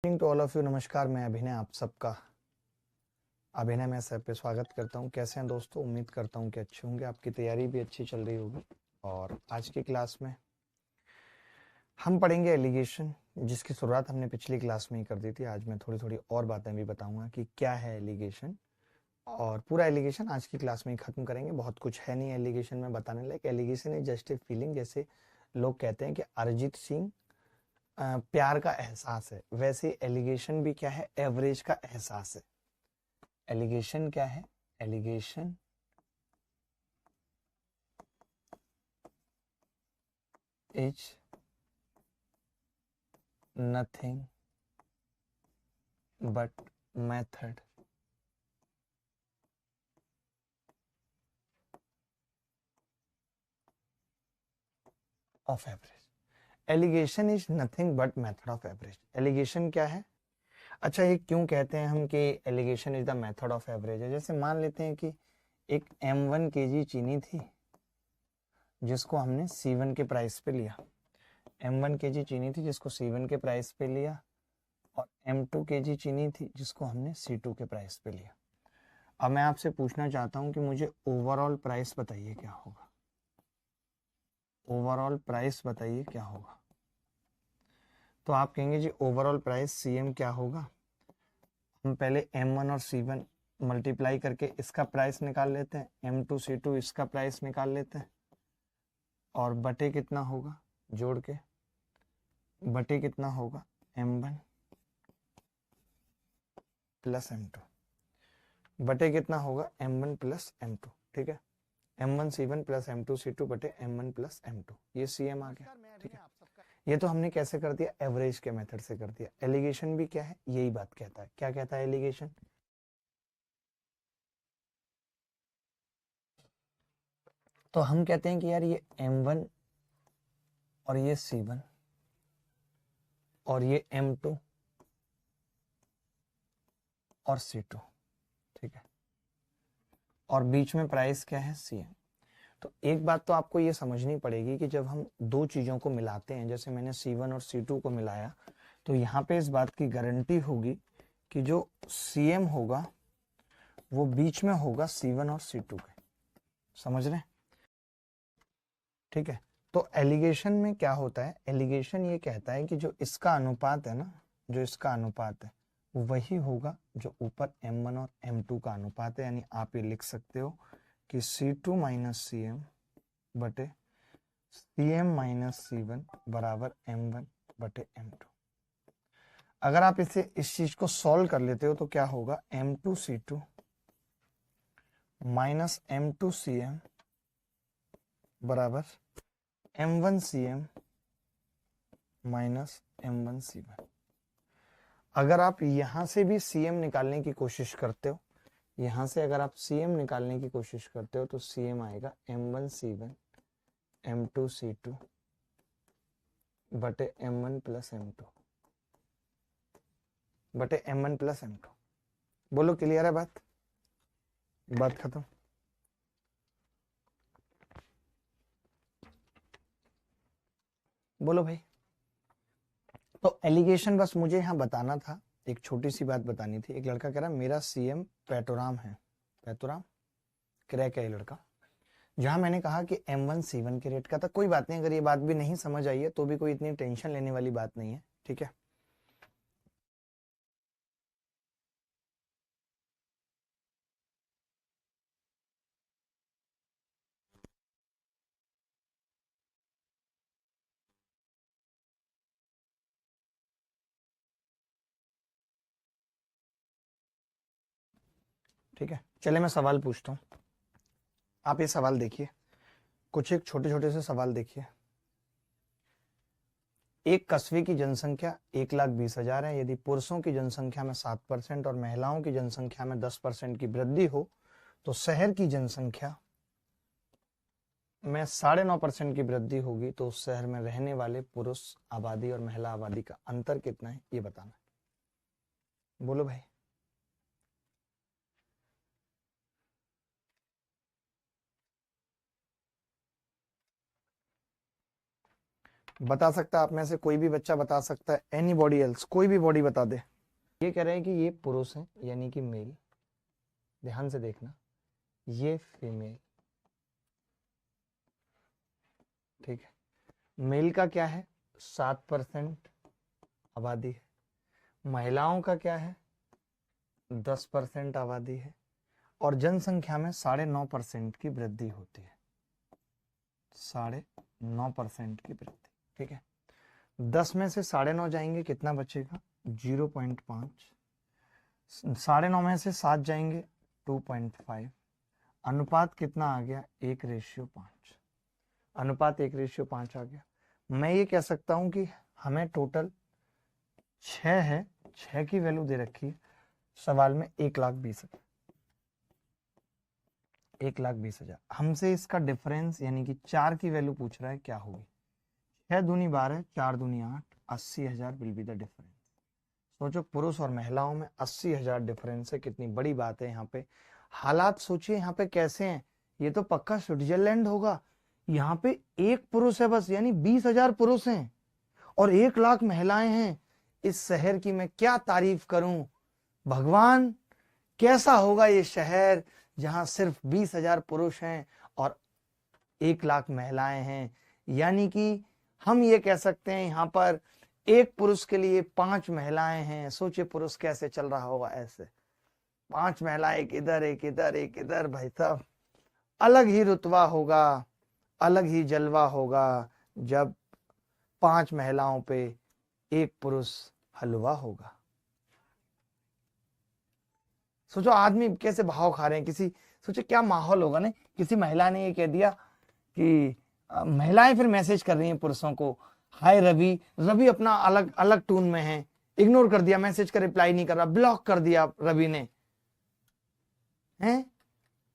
To all of you. नमस्कार, मैं अभिनय आप सबका अभिनय मैं सर पे स्वागत करता हूँ। कैसे हैं दोस्तों? उम्मीद करता हूँ कि अच्छे होंगे, आपकी तैयारी भी अच्छी चल रही होगी। और आज की क्लास में हम पढ़ेंगे एलिगेशन, जिसकी शुरुआत हमने पिछली क्लास में ही कर दी थी। आज मैं थोड़ी थोड़ी और बातें भी बताऊंगा कि क्या है एलिगेशन, और पूरा एलिगेशन आज की क्लास में ही खत्म करेंगे। बहुत कुछ है नहीं एलिगेशन में बताने लायक। Allegation is just a feeling. जैसे लोग कहते हैं कि अरिजीत सिंह प्यार का एहसास है, वैसे एलिगेशन भी क्या है? एवरेज का एहसास है। एलिगेशन क्या है? Alligation is nothing but method of average. Alligation is nothing but method of average. Alligation क्या है? अच्छा, ये क्यों कहते हैं हम कि alligation is the method of average है? जैसे मान लेते हैं कि एक M1 kg चीनी थी, जिसको हमने C1 के प्राइस पे लिया। M1 kg चीनी थी जिसको C1 के प्राइस पे लिया, और M2 kg चीनी थी जिसको हमने C2 के प्राइस पे लिया। अब मैं आपसे पूछना चाहता हूं कि मुझे ओवरऑल प्राइस बताइए क्या होगा। ओवरऑल प्राइस बताइए क्या होगा। तो आप कहेंगे जी ओवरऑल प्राइस CM क्या होगा। हम पहले M1 और C1 मल्टीप्लाई करके इसका प्राइस निकाल लेते हैं, M2 C2 इसका प्राइस निकाल लेते हैं, और बटे कितना होगा जोड़ के, बटे कितना होगा M1 प्लस M2, बटे कितना होगा M1 प्लस M2। ठीक है, M1 C1 plus M2 C2 बटे M1 प्लस M2, ये CM आ गया। ठीक है, ये तो हमने कैसे कर दिया? एवरेज के मेथड से कर दिया। एलिगेशन भी क्या है? यही बात कहता है। क्या कहता है एलिगेशन? तो हम कहते हैं कि यार ये M1 और ये C1 और ये M2 और C2, ठीक है, और बीच में प्राइस क्या है? CM। तो एक बात तो आपको ये समझनी पड़ेगी कि जब हम दो चीजों को मिलाते हैं, जैसे मैंने C1 और C2 को मिलाया, तो यहाँ पे इस बात की गारंटी होगी कि जो CM होगा वो बीच में होगा C1 और C2 के। समझ रहे हैं? ठीक है, तो एलिगेशन में क्या होता है? एलिगेशन ये कहता है कि जो इसका अनुपात है ना, जो इसका अनुपात है वही होगा जो ऊपर M1 और M2 का अनुपात है। यानी आप ये लिख सकते हो कि C2 माइनस CM बटे CM माइनस C1 बराबर M1 बटे M2। अगर आप इस चीज को सॉल्व कर लेते हो तो क्या होगा? M2 C2 minus M2 CM बराबर M1 CM minus M1 C1। अगर आप यहां से भी CM निकालने की कोशिश करते हो, यहां से अगर आप CM निकालने की कोशिश करते हो तो CM आएगा M1 C1 M2 C2 बटे M1 प्लस M2 बटे M1 प्लस M2। बोलो क्लियर है बात? बात खत्म। बोलो भाई। तो एलिगेशन बस मुझे यहाँ बताना था, एक छोटी सी बात बतानी थी। एक लड़का कह रहा मेरा CM पेटोराम है। पेटोराम क्रैक है ये लड़का। जहां मैंने कहा कि M1 C1 के रेट का था। कोई बात नहीं, अगर ये बात भी नहीं समझ आई है तो भी कोई इतनी टेंशन लेने वाली बात नहीं है। ठीक है, ठीक है, चले मैं सवाल पूछता हूँ। आप ये सवाल देखिए, कुछ एक छोटे छोटे से सवाल देखिए। एक कस्बे की जनसंख्या 1,20,000 है। यदि पुरुषों की जनसंख्या में 7% और महिलाओं की जनसंख्या में 10% की वृद्धि हो तो शहर की जनसंख्या में 9.5% की वृद्धि होगी। तो उस शहर में रहने वाले पुरुष आबादी और महिला आबादी का अंतर कितना है, ये बताना है। बोलो भाई। बता सकता है आप में से कोई भी बच्चा बता सकता है, एनीबॉडी एल्स, कोई भी बॉडी बता दे। ये कह रहे हैं कि ये पुरुष है यानी कि मेल, ध्यान से देखना, ये फीमेल, ठीक है। मेल का क्या है 7% आबादी है, महिलाओं का क्या है 10% आबादी है, और जनसंख्या में 9.5% की वृद्धि होती है, 9.5% की वृद्धि, ठीक है। 10 में से 9.5 जाएंगे, कितना बचेगा 0.5, 9.5 में से 7 जाएंगे 2.5, अनुपात कितना आ गया 1:5, अनुपात 1:5 आ गया। मैं ये कह सकता हूं कि हमें टोटल 6 है, 6 की वैल्यू दे रखी है सवाल में 1,20,000, 1,20,000। हमसे इसका डिफरेंस यानी कि 4 की वैल्यू पूछ रहा है, क्या होगी 6 दूनी 12, 4 दूनी 8, 80,000 विल बी द डिफरेंस। सोचो पुरुष और महिलाओं में 80,000 डिफरेंस है, कितनी बड़ी बात है। यहाँ पे हालात सोचिए यहाँ पे कैसे हैं, ये तो पक्का स्विट्जरलैंड होगा। यहाँ पे एक पुरुष है बस, यानी 20,000 पुरुष हैं और 1,00,000 महिलाएं हैं। इस शहर की मैं क्या तारीफ करूं भगवान, कैसा होगा ये शहर जहां सिर्फ 20,000 पुरुष हैं और 1,00,000 महिलाएं हैं। यानी कि हम ये कह सकते हैं यहाँ पर एक पुरुष के लिए 5 महिलाएं हैं। सोचिए पुरुष कैसे चल रहा होगा, ऐसे 5 महिलाएं, एक इधर एक इधर एक इधर, भाई साहब अलग ही रुतबा होगा, अलग ही जलवा होगा जब 5 महिलाओं पे एक पुरुष हलवा होगा। सोचो आदमी कैसे भाव खा रहे हैं, किसी सोचो क्या माहौल होगा ना। किसी महिला ने ये कह दिया कि महिलाएं फिर मैसेज कर रही हैं पुरुषों को, हाय रवि, रवि अपना अलग अलग टून में है, इग्नोर कर दिया, मैसेज का रिप्लाई नहीं कर रहा, ब्लॉक कर दिया रवि ने, हैं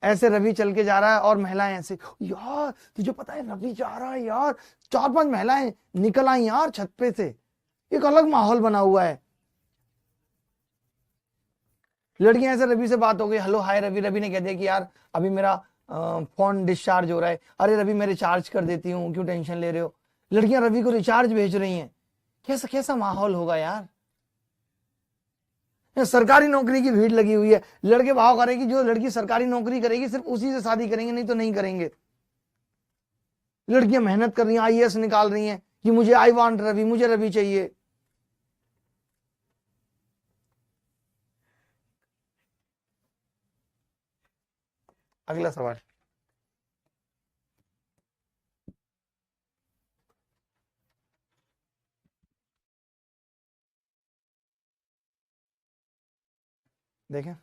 ऐसे रवि चल के जा रहा है और महिलाएं ऐसे, यार तुझे पता है रवि जा रहा है यार, 4-5 महिलाएं निकल आई यार छत पे से, एक अलग माहौल बना हुआ है। लड़कियां ऐसे रवि से बात हो गई, हेलो हाय रवि, रवि ने कह दिया कि यार अभी मेरा फोन डिस्चार्ज हो रहा है, अरे रवि मैं रिचार्ज कर देती हूँ, क्यों टेंशन ले रहे हो। लड़कियां रवि को रिचार्ज भेज रही हैं, कैसा कैसा माहौल होगा यार। सरकारी नौकरी की भीड़ लगी हुई है, लड़के भाव करेंगे जो लड़की सरकारी नौकरी करेगी सिर्फ उसी से शादी करेंगे, नहीं तो नहीं करेंगे। लड़कियां मेहनत कर रही हैं, आईएएस निकाल रही हैं कि मुझे आई वांट रवि, मुझे रवि चाहिए। अगला सवाल, देखें,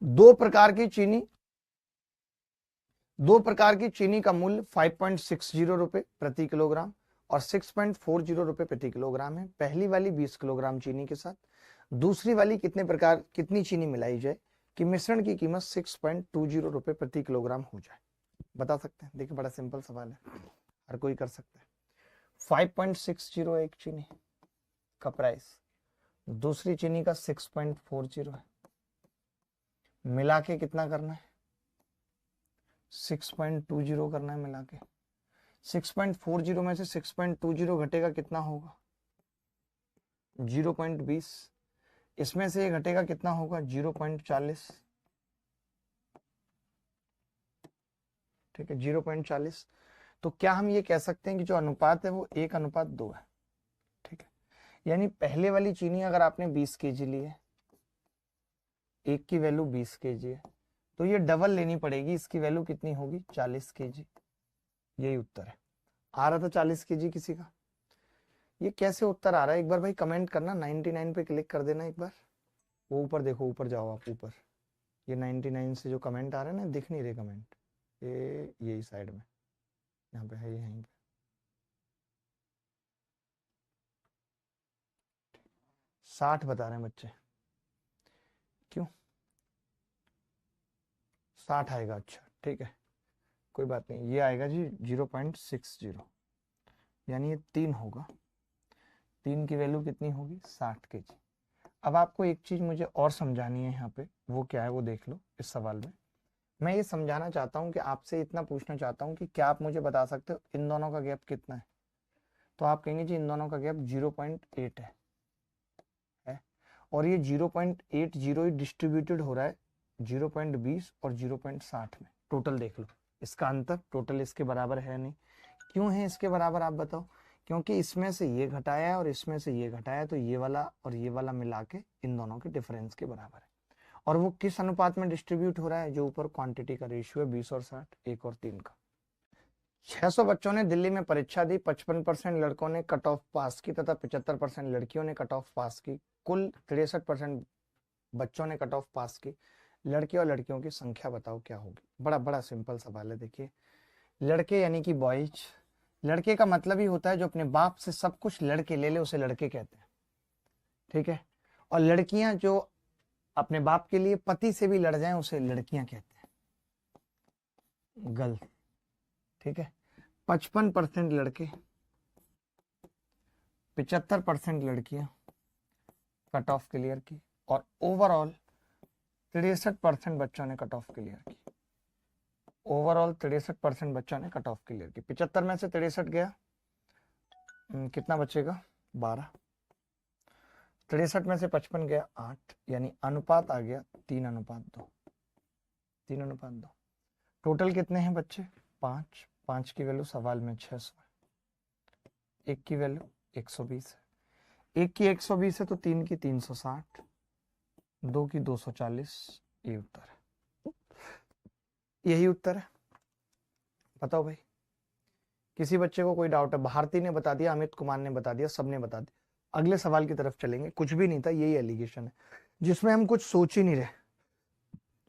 दो प्रकार की चीनी का मूल्य 5.60 रुपए प्रति किलोग्राम और 6.40 रुपए प्रति किलोग्राम है। पहली वाली 20 किलोग्राम चीनी के साथ दूसरी वाली कितनी चीनी मिलाई जाए कि मिश्रण की कीमत 6.20 रुपए प्रति किलोग्राम हो जाए, बता सकते हैं। देखिए बड़ा सिंपल सवाल है, हर कोई कर सकता है। 5.60 एक चीनी का प्राइस, दूसरी चीनी का 6.40 है, मिला के कितना करना है 6.20 करना है मिला के। 6.40 में से 6.20 घटेगा कितना होगा 0.20, इसमें से ये घटेगा कितना होगा 0.40, ठीक है 0.40। तो क्या हम ये कह सकते हैं कि जो अनुपात है वो 1:2 है, ठीक है। यानी पहले वाली चीनी अगर आपने 20 kg ली है, एक की वैल्यू 20 kg है, तो ये डबल लेनी पड़ेगी, इसकी वैल्यू कितनी होगी 40 kg। यही उत्तर है। आ रहा था 40 kg किसी का, ये कैसे उत्तर आ रहा है एक बार भाई कमेंट करना, 99 पे क्लिक कर देना एक बार, वो ऊपर देखो, ऊपर जाओ आप ऊपर, ये 99 से जो कमेंट आ रहे हैं ना, दिख नहीं रहे कमेंट, ये यही साइड में यहाँ पे है, ये यहीं पे 60 बता रहे हैं बच्चे, क्यों 60 आएगा, अच्छा ठीक है कोई बात नहीं, ये आएगा जी 0.60, यानी ये 3 होगा, 3 की वैल्यू कितनी होगी 60 kg। अब आपको एक चीज मुझे और समझानी है यहाँ पे, वो क्या है वो देख लो इस सवाल में। मैं ये समझाना चाहता हूँ कि आपसे इतना पूछना चाहता हूँ कि क्या आप मुझे बता सकते हो इन दोनों का गैप कितना है? तो आप कहेंगे जी इन दोनों का गैप 0.8 है और ये 0.80 डिस्ट्रीब्यूटेड हो रहा है 0.20 और 0.60 में। टोटल देख लो, इसका अंतर टोटल इसके बराबर है नहीं। क्यों है इसके बराबर आप बताओ? क्योंकि इसमें से ये घटाया है और इसमें से ये घटाया है, तो ये वाला और ये वाला मिला के इन दोनों के डिफरेंस के बराबर है। और वो किस अनुपात में डिस्ट्रीब्यूट हो रहा है? जो ऊपर क्वांटिटी का रेशियो है 20 और 60, 1 और 3 का। 600 बच्चों ने दिल्ली में परीक्षा दी, 55% लड़कों ने कट ऑफ पास की तथा 75% लड़कियों ने कट ऑफ पास की। कुल 63% बच्चों ने कट ऑफ पास की। लड़के और लड़कियों की संख्या बताओ क्या होगी? बड़ा बड़ा सिंपल सवाल है। देखिए, लड़के यानी कि बॉयज, लड़के का मतलब ही होता है जो अपने बाप से सब कुछ लड़के ले ले उसे लड़के कहते हैं, ठीक है। और लड़कियां जो अपने बाप के लिए पति से भी लड़ जाएं उसे लड़कियां कहते हैं, गर्ल, ठीक है। 55% लड़के, 75% लड़कियां कट ऑफ क्लियर की और ओवरऑल 63% बच्चों ने कट ऑफ क्लियर की। ओवरऑल 63% बच्चों ने कट ऑफ क्लियर की। 75 में से 63 गया, कितना बचेगा? 12। 63 में से 55 गया 8, यानी अनुपात आ गया 3:2। 3:2। टोटल कितने हैं बच्चे? 5। 5 की वैल्यू सवाल में 600 है। 1 की वैल्यू 120 है। 1 की 120 है तो 3 की 360, 2 की 240। ये उत्तर है, यही उत्तर है। बताओ भाई, किसी बच्चे को कोई डाउट है? भारती ने बता दिया, अमित कुमार ने बता दिया, सबने बता दिया। अगले सवाल की तरफ चलेंगे। कुछ भी नहीं था, यही एलिगेशन है जिसमें हम कुछ सोच ही नहीं रहे,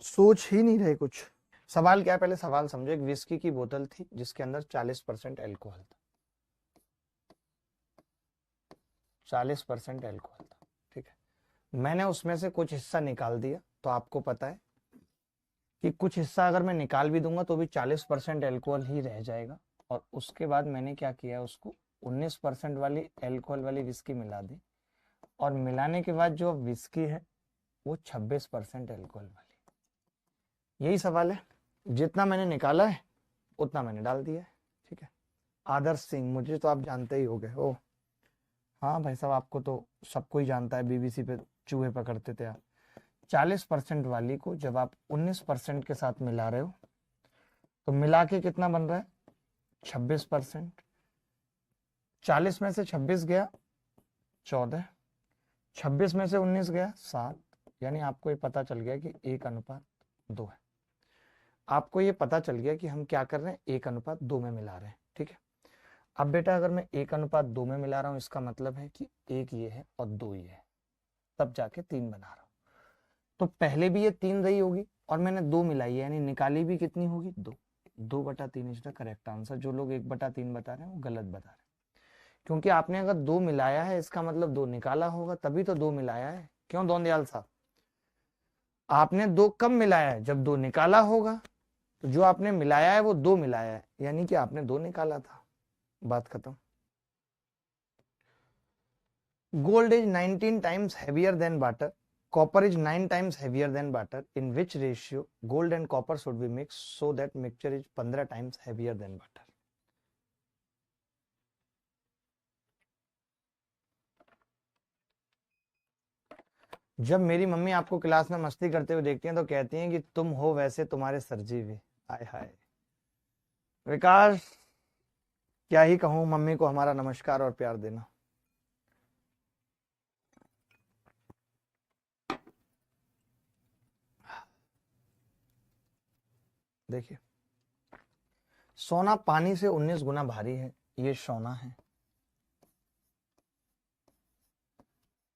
सोच ही नहीं रहे कुछ। सवाल क्या है? पहले सवाल समझो। एक विस्की की बोतल थी जिसके अंदर 40% एल्कोहल था। 40% एल्कोहल था, ठीक है। मैंने उसमें से कुछ हिस्सा निकाल दिया, तो आपको पता है कि कुछ हिस्सा अगर मैं निकाल भी दूंगा तो भी 40% एल्कोहल ही रह जाएगा। और उसके बाद मैंने क्या किया, उसको 19% वाली एल्कोहल वाली विस्की मिला दी, और मिलाने के बाद जो विस्की है वो 26% एल्कोहल वाली। यही सवाल है। जितना मैंने निकाला है उतना मैंने डाल दिया है, ठीक है। आदर्श सिंह, मुझे तो आप जानते ही हो गए। ओ हाँ भाई साहब, आपको तो सबको ही जानता है, बीबीसी पे चूहे पकड़ते थे आप। 40% वाली को जब आप 19% के साथ मिला रहे हो तो मिला के कितना बन रहा है? 26%। 40 में से 26 गया 14, 26 में से 19 गया 7, यानी आपको ये पता चल गया कि 1:2 है। आपको ये पता चल गया कि हम क्या कर रहे हैं, 1:2 में मिला रहे हैं, ठीक है। अब बेटा अगर मैं 1:2 में मिला रहा हूं, इसका मतलब है कि 1 ये है और 2 ये है, तब जाके 3 बना रहा हूं। तो पहले भी ये 3 रही होगी और मैंने 2 मिलाई है, यानी निकाली भी कितनी होगी? 2। 2/3 इज द करेक्ट आंसर। जो लोग 1/3 बता रहे हैं वो गलत बता रहे हैं, क्योंकि आपने अगर 2 मिलाया है इसका मतलब 2 निकाला होगा, तभी तो 2 मिलाया है। क्यों दौंदयाल साहब? आपने 2 कब मिलाया है? जब 2 निकाला होगा। तो जो आपने मिलाया है वो 2 मिलाया है, यानी कि आपने 2 निकाला था। बात खत्म। Gold is 19 times heavier than butter. Copper is 9 times heavier than butter. In which ratio gold and copper should be mixed so that mixture is 15 times heavier than butter? जब मेरी मम्मी आपको क्लास में मस्ती करते हुए देखती हैं तो कहती हैं कि तुम हो वैसे तुम्हारे सरजी भी। हाय हाय विकास, क्या ही कहूं, मम्मी को हमारा नमस्कार और प्यार देना। देखिए, सोना पानी से 19 गुना भारी है, ये सोना है।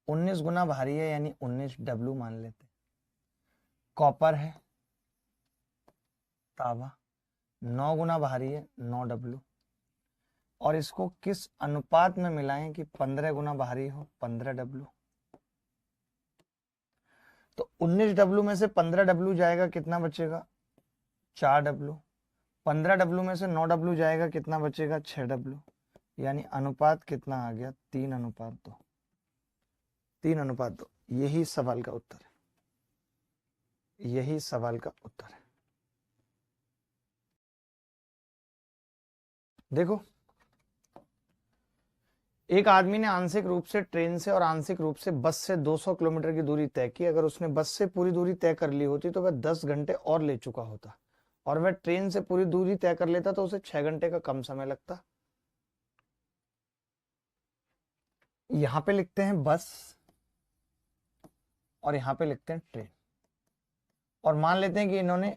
19 गुना भारी है यानी 19 डब्लू मान लेते। कॉपर है, तांबा, 9 गुना भारी है, 9 डब्लू। और इसको किस अनुपात में मिलाएं कि 15 गुना भारी हो, 15 डब्लू। तो 19 डब्लू में से 15 डब्लू जाएगा, कितना बचेगा? 4 डब्लू। 15 डब्लू में से 9 डब्लू जाएगा, कितना बचेगा? 6 डब्लू। यानी अनुपात कितना आ गया? 3:2। 3:2। यही सवाल का उत्तर है, यही सवाल का उत्तर है। देखो, एक आदमी ने आंशिक रूप से ट्रेन से और आंशिक रूप से बस से 200 किलोमीटर की दूरी तय की। अगर उसने बस से पूरी दूरी तय कर ली होती तो वह 10 घंटे और ले चुका होता, और वह ट्रेन से पूरी दूरी तय कर लेता तो उसे 6 घंटे का कम समय लगता। यहां पे लिखते हैं बस और यहां पे लिखते हैं ट्रेन, और मान लेते हैं कि इन्होंने,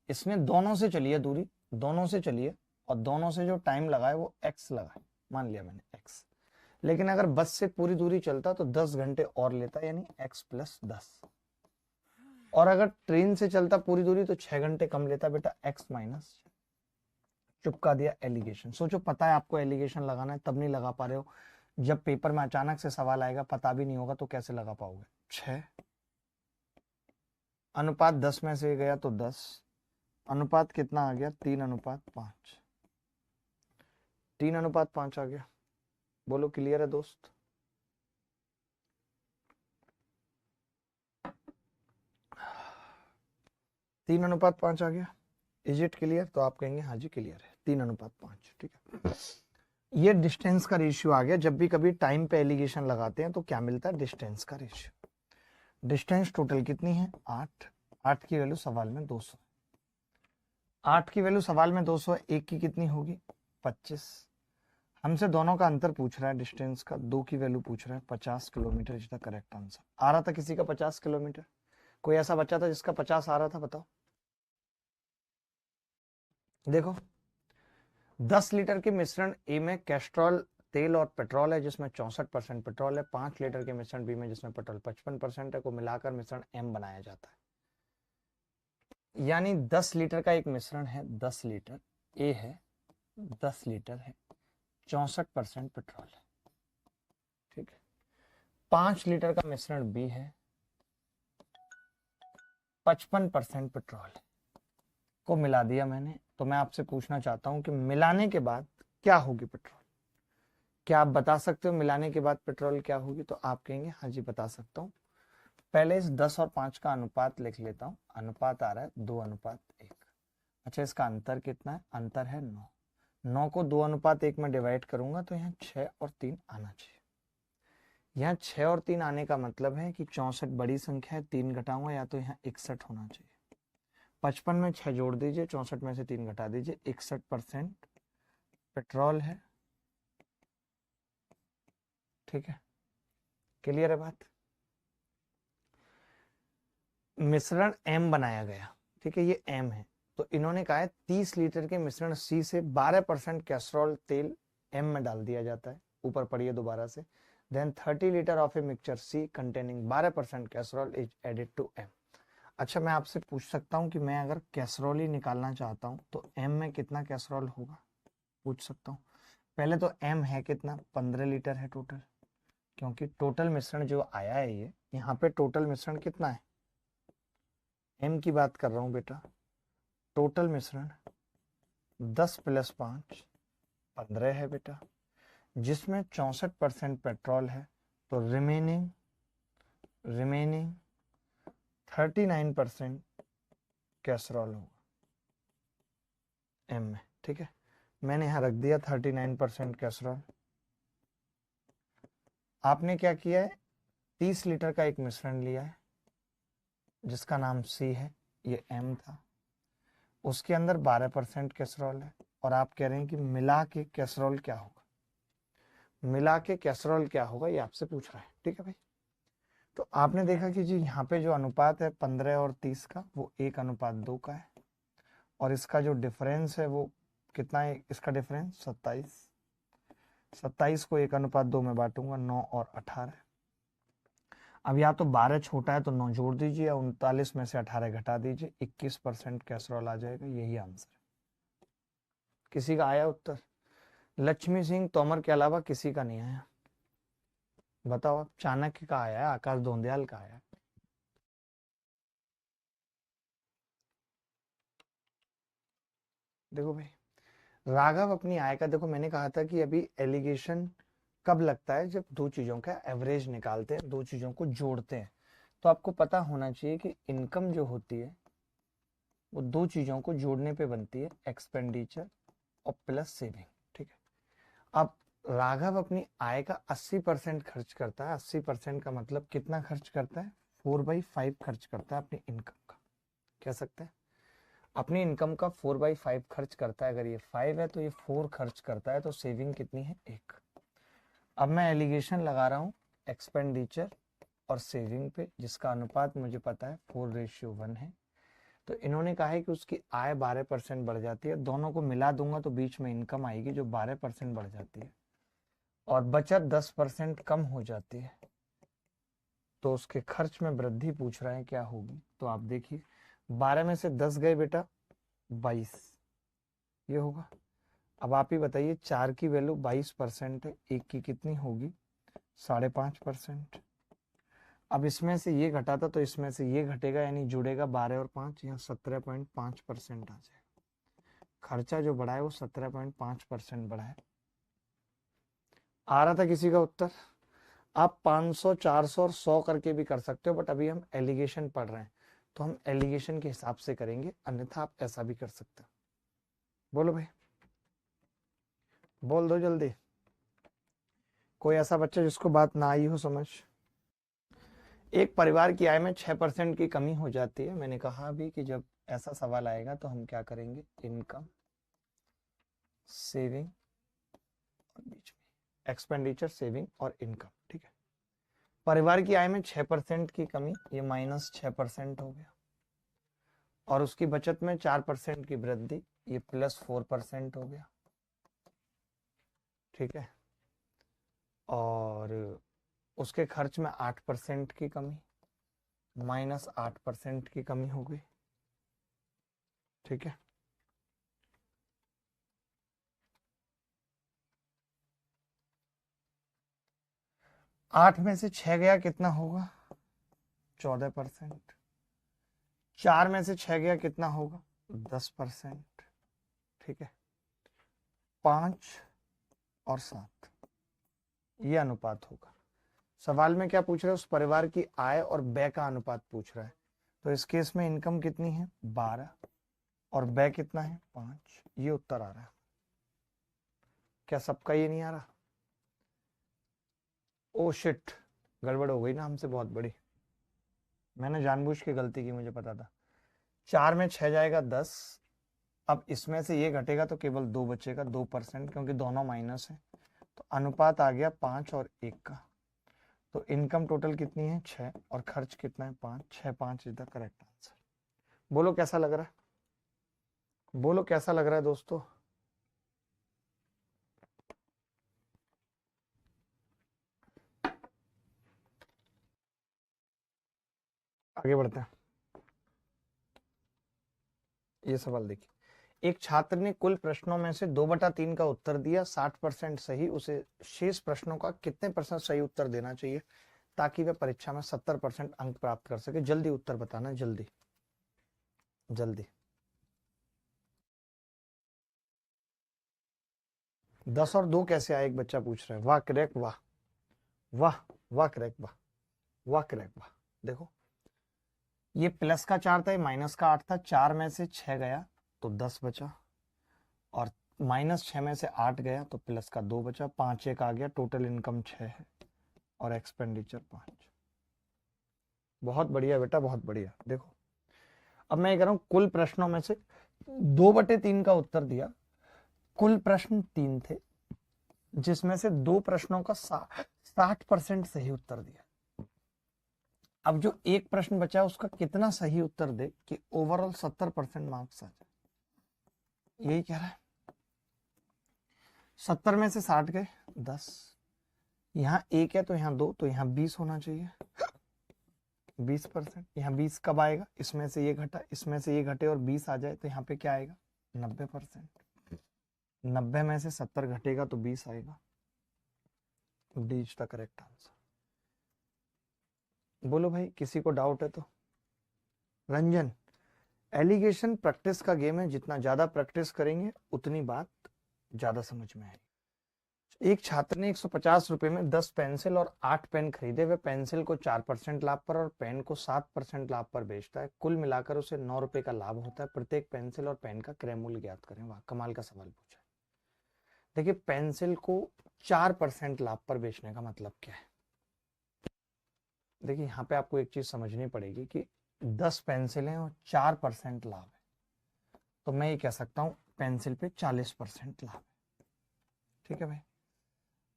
इसने दोनों से चली है दूरी, दोनों से चली है, और दोनों से जो टाइम लगा है वो x लगा है, मान लिया मैंने x। लेकिन अगर बस से पूरी दूरी चलता तो 10 घंटे और लेता, यानी x प्लस 10। और अगर ट्रेन से चलता पूरी दूरी तो 6 घंटे कम लेता बेटा, x माइनस। चुपका दिया एलिगेशन। सोचो, पता है आपको एलिगेशन लगाना है, तब नहीं लगा पा रहे हो। जब पेपर में अचानक से सवाल आएगा, पता भी नहीं होगा, तो कैसे लगा पाओगे। 6 अनुपात 10 में से गया तो 10, अनुपात कितना आ गया, 3:5। 3:5 आ गया। बोलो क्लियर है दोस्त? तीन अनुपात पांच आ गया। Is it clear? तो आप कहेंगे हाँ जी क्लियर है, 3:5। ठीक है, ये डिस्टेंस का रेशियो आ गया। जब भी कभी टाइम पे एलिगेशन लगाते हैं तो क्या मिलता है, डिस्टेंस का रेशियो। डिस्टेंस टोटल कितनी है, 8। 8 की वैल्यू सवाल में 200। 8 की वैल्यू सवाल में 200, एक की कितनी होगी, 25। हमसे दोनों का अंतर पूछ रहा है, डिस्टेंस का। 2 की वैल्यू पूछ रहा है, 50 kilometre is the correct answer. आ रहा था किसी का 50 किलोमीटर? कोई ऐसा बच्चा था जिसका 50 आ रहा था, बताओ। देखो, 10 लीटर के मिश्रण ए में कैस्ट्रॉल तेल और पेट्रोल है जिसमें 64% पेट्रोल है। 5 लीटर के मिश्रण बी में जिसमें पेट्रोल 55% है, को मिलाकर मिश्रण एम बनाया जाता है। यानी 10 लीटर का एक मिश्रण है, 10 लीटर ए है, 10 लीटर है, 64% पेट्रोल है। ठीक है, 5 लीटर का मिश्रण बी है, 55% पेट्रोल है, को मिला दिया मैंने। तो मैं आपसे पूछना चाहता हूं कि मिलाने के बाद क्या होगी पेट्रोल? क्या आप बता सकते हो मिलाने के बाद पेट्रोल क्या होगी? तो आप कहेंगे हाँ जी बता सकता हूँ। पहले इस 10 और 5 का अनुपात लिख लेता हूँ। अनुपात आ रहा है 2:1। अच्छा, इसका अंतर कितना है? अंतर है 9। 9 को 2:1 में डिवाइड करूंगा तो यहाँ 6 और 3 आना चाहिए। यहाँ 6 और 3 आने का मतलब है कि 64 बड़ी संख्या है, 3 घटाऊंगा या तो यहाँ 61 होना चाहिए। 55 में 6 जोड़ दीजिए, 64 में से 3 घटा दीजिए, 61% पेट्रोल है। ठीक है, क्लियर है बात? मिश्रण एम बनाया गया। ठीक है, ये एम है। तो इन्होंने कहा है 30 लीटर के मिश्रण सी से 12% कैस्ट्रॉल तेल एम में डाल दिया जाता है। ऊपर पढ़िए दोबारा से। Then 30 litre of a mixture C containing 12% Castrol is added to M. अच्छा, मैं आपसे पूछ सकता हूं कि मैं अगर कैस्ट्रॉल ही निकालना चाहता हूं तो एम में कितना कैस्ट्रॉल होगा? पूछ सकता हूं। पहले तो एम है कितना, 15 लीटर है टोटल, क्योंकि टोटल मिश्रण जो आया है ये, यहाँ पे टोटल मिश्रण कितना है, एम की बात कर रहा हूं बेटा। टोटल मिश्रण 10 + 5 15 है बेटा, जिसमें 64% पेट्रोल है। तो रिमेनिंग 39% कैसरॉल होगा एम में। ठीक है, मैंने यहां रख दिया 39% कैसरॉल। आपने क्या किया है, 30 लीटर का एक मिश्रण लिया है जिसका नाम सी है, ये एम था, उसके अंदर 12% कैसरॉल है, और आप कह रहे हैं कि मिला के कैसरॉल क्या होगा। मिला के कैसरॉल क्या होगा ये आपसे पूछ रहा है। ठीक है भाई, तो आपने देखा कि जी यहाँ पे जो अनुपात है 15 और 30 का, वो 1:2 का है, और इसका जो डिफरेंस है वो कितना है, इसका डिफरेंस 27। 27 को 1:2 में बांटूंगा, 9 और 18। अब या तो 12 छोटा है तो 9 जोड़ दीजिए, 39 में से 18 घटा दीजिए, 21% कैसरॉल आ जाएगा। यही आंसर है। किसी का आया उत्तर? लक्ष्मी सिंह तोमर के अलावा किसी का नहीं आया। बताओ आप, चाणक्य का आया है, आकाश धोंडियाल का आया है। देखो भाई, राघव अपनी आय का, देखो मैंने कहा था कि अभी एलिगेशन कब लगता है, जब दो चीजों का एवरेज निकालते हैं, दो चीजों को जोड़ते हैं। तो आपको पता होना चाहिए कि इनकम जो होती है वो दो चीजों को जोड़ने पे बनती है, एक्सपेंडिचर और प्लस सेविंग। ठीक है। अब राघव अपनी आय का 80% खर्च करता है। 80% का मतलब कितना खर्च करता है? 4/5 खर्च करता है अपनी इनकम का। कह सकते हैं अपनी इनकम का 4/5 खर्च करता है। अगर ये 5 है तो ये 4 खर्च करता है, तो सेविंग कितनी है? 1। अब मैं एलिगेशन लगा रहा हूँ एक्सपेंडिचर और सेविंग पे, जिसका अनुपात मुझे पता है 4:1 है। तो इन्होंने कहा है कि उसकी आय 12% बढ़ जाती है। दोनों को मिला दूंगा तो बीच में इनकम आएगी जो 12% बढ़ जाती है, और बचत 10% कम हो जाती है। तो उसके खर्च में वृद्धि पूछ रहा है क्या होगी। तो आप देखिए 12 में से 10 गए बेटा 22, ये होगा। अब आप ही बताइए 4 की वैल्यू 22% है, 1 की कितनी होगी? 5.5%। अब इसमें से ये घटा था तो इसमें से ये घटेगा, यानी जुड़ेगा 12 और 5, यहाँ 17.5% आ जाएगा। खर्चा जो बढ़ा है वो 17.5% बढ़ा है। आ रहा था किसी का उत्तर? आप 500, 400 और 100 करके भी कर सकते हो, बट अभी हम एलिगेशन पढ़ रहे हैं तो हम एलिगेशन के हिसाब से करेंगे, अन्यथा आप ऐसा भी कर सकते हो। बोलो भाई, बोल दो जल्दी। कोई ऐसा बच्चा जिसको बात ना आई हो समझ? एक परिवार की आय में 6% की कमी हो जाती है। मैंने कहा अभी कि जब ऐसा सवाल आएगा तो हम क्या करेंगे? इनकम, सेविंग और बीच में एक्सपेंडिचर, सेविंग और इनकम। ठीक है, परिवार की आय में 6% की कमी, ये -6% हो गया, और उसकी बचत में 4% की वृद्धि, ये +4% हो गया। ठीक है, और उसके खर्च में 8% की कमी, -8% की कमी हो गई। ठीक है, 8 में से 6 गया कितना होगा? 14%। 4 में से 6 गया कितना होगा? 10%। ठीक है, 5 और 7, ये अनुपात होगा। सवाल में क्या पूछ रहे हैं? उस परिवार की आय और व्यय का अनुपात पूछ रहा है। तो इस केस में इनकम कितनी है? 12, और व्यय कितना है? 5। ये उत्तर आ रहा है। क्या सबका ये नहीं आ रहा? ओ शिट, गड़बड़ हो गई ना हमसे बहुत बड़ी। मैंने जानबूझ के गलती की, मुझे पता था। 4 में 6 जाएगा 10। अब इसमें से ये घटेगा तो केवल 2 बचेगा, 2%, क्योंकि दोनों माइनस है। तो अनुपात आ गया 5 और 1 का। तो इनकम टोटल कितनी है? 6, और खर्च कितना है? 5। 6, 5 इज द करेक्ट आंसर। बोलो कैसा लग रहा है? बोलो कैसा लग रहा है दोस्तों? आगे बढ़ते हैं। ये सवाल देखिए, एक छात्र ने कुल प्रश्नों में से 2/3 का उत्तर दिया, 60% सही। उसे शेष प्रश्नों का कितने % सही उत्तर देना चाहिए ताकि वह परीक्षा में 70% अंक प्राप्त कर सके? जल्दी उत्तर बताना, जल्दी जल्दी। 10 और 2 कैसे आए? एक बच्चा पूछ रहा है। वाह करेक्ट, वाह वाह वाह करेक्ट, वाह वाह करेक्ट, वाह। देखो ये प्लस का 4 था, ये माइनस का 8 था। 4 में से 6 गया तो 10 बचा, और -6 में से 8 गया तो प्लस का 2 बचा। 5 1 आ गया, टोटल इनकम 6 है और एक्सपेंडिचर 5। बहुत बढ़िया बेटा, बहुत बढ़िया। देखो अब मैं ये कह रहा हूं, कुल प्रश्नों में से 2/3 का उत्तर दिया। कुल प्रश्न 3 थे, जिसमें से 2 प्रश्नों का 60% सही उत्तर दिया। अब जो एक प्रश्न बचा उसका कितना सही उत्तर दे कि ओवरऑल 70% मार्क्स आ जाए, यही कह रहा है। 70 में से 60 गए 10, यहाँ 1 है तो यहाँ 2, तो यहाँ 20 होना चाहिए। 20%। यहाँ 20 कब आएगा? इसमें से ये घटा, इसमें से ये घटे और 20 आ जाए तो यहाँ पे क्या आएगा? 90%। 90 में से 70 घटेगा तो 20 आएगा। D is the correct answer. बोलो भाई, किसी को डाउट है तो? रंजन, एलिगेशन प्रैक्टिस का गेम है, जितना ज्यादा प्रैक्टिस करेंगे उतनी बात ज्यादा समझ में आएगी। एक छात्र ने 150 रुपए में 10 पेंसिल और 8 पेन खरीदे। वह पेंसिल को 4% लाभ पर और पेन को 7% लाभ पर बेचता है। कुल मिलाकर उसे 9 रुपए का लाभ होता है। प्रत्येक पेंसिल और पेन का क्रय मूल्य ज्ञात करें। वाह, कमाल का सवाल पूछा है। देखिए पेंसिल को 4% लाभ पर बेचने का मतलब क्या है। देखिए यहाँ पे आपको एक चीज समझनी पड़ेगी कि 10 पेंसिलें और 4% लाभ है, तो मैं ये कह सकता हूँ पेंसिल पे 40% लाभ है। ठीक है भाई,